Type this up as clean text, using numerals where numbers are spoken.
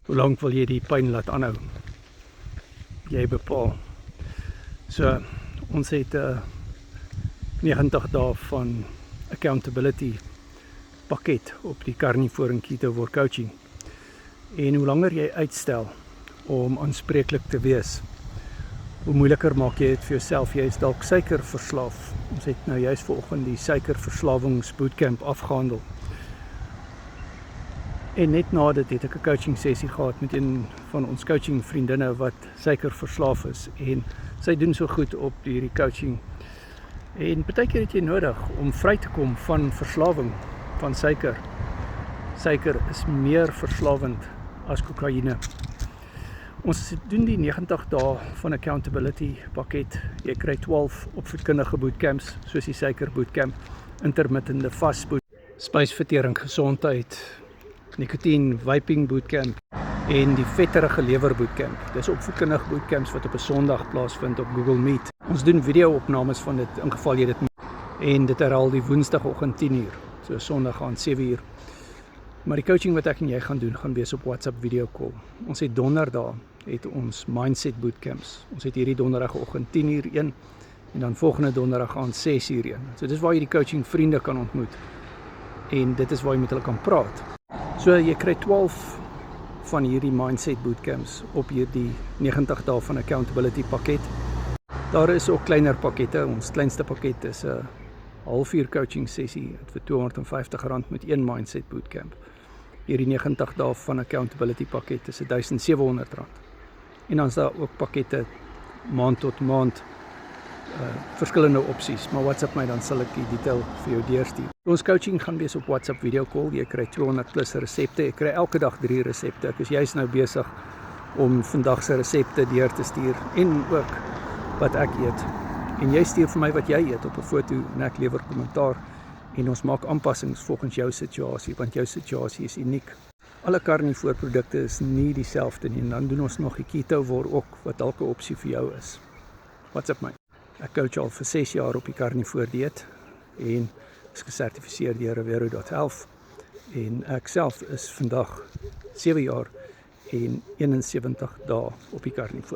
Hoe lank wil jy die pyn laat aanhou? Jy bepaal. So, ons het 90 dae van accountability pakket op die Carnivore en Ketovore coaching. En hoe langer jy uitstel om aanspreeklik te wees, hoe moeiliker maak jy dit vir jouself. Jy is dalk suikerverslaaf. Ons het nou juist vanoggend die suikerverslawingsbootcamp afgehandel. En net na dit het ek 'n coaching sessie gehad met een van ons coaching vriendinne wat suikerverslaaf is. En sy doen so goed op hierdie coaching. En partykeer het jy nodig om vry te kom van verslawing van suiker. Suiker is meer verslawend as kokaine. Ons doen die 90 dae van accountability pakket. Jy kry 12 opvoedkundige bootcamps, soos die suiker bootcamp, intermittende fast bootcamp, spysvertering, gesondheid, nikotien, vaping bootcamp en die vetterige lewer bootcamp. Dis opvoedkundige bootcamps wat op 'n Sondag plaasvind op Google Meet. Ons doen video-opnames van dit in geval jy dit moet. En dit herhaal die Woensdagoggend 10:00, so Sondag aan 7:00. Maar die coaching wat ek en jy gaan doen, gaan wees op WhatsApp video call. Ons het Donderdag het ons mindset bootcamps. Ons het hierdie Donderdagoggend 10:00 een en dan volgende Donderdag aan 6:00 een. So dis waar jy die coaching vriende kan ontmoet. En dit is waar jy met hulle kan praat. So jy kry 12 van hierdie mindset bootcamps op hierdie 90 dae van accountability pakket. Daar is ook kleiner pakkette. Ons kleinste pakket is 'n halfuur coaching sessie vir R250 met een mindset bootcamp. Hierdie 90 dae van accountability pakket is R1,700. En dan is daar ook pakkette maand tot maand, verskillende opsies, maar WhatsApp my, dan sal ek die detail vir jou deurstuur. Ons coaching gaan wees op WhatsApp video call. Jy kry 200 plus resepte. Ek kry elke dag 3 resepte. Ek is juist nou besig om vandag se resepte deur te stuur en ook wat ek eet. En jy stuur vir my wat jy eet op 'n foto en ek lewer kommentaar en ons maak aanpassings volgens jou situasie, want jou situasie is uniek. Alle Carnivore produkte is nie dieselfde nie, en dan doen ons nog die Ketovore ook, wat dalk 'n opsie vir jou is. WhatsApp my. Ek coach al vir 6 jaar op die Carnivore dieet en is gesertifiseer deur Revero.health en ek self is vandag 7 jaar en 71 dae op die Carnivore.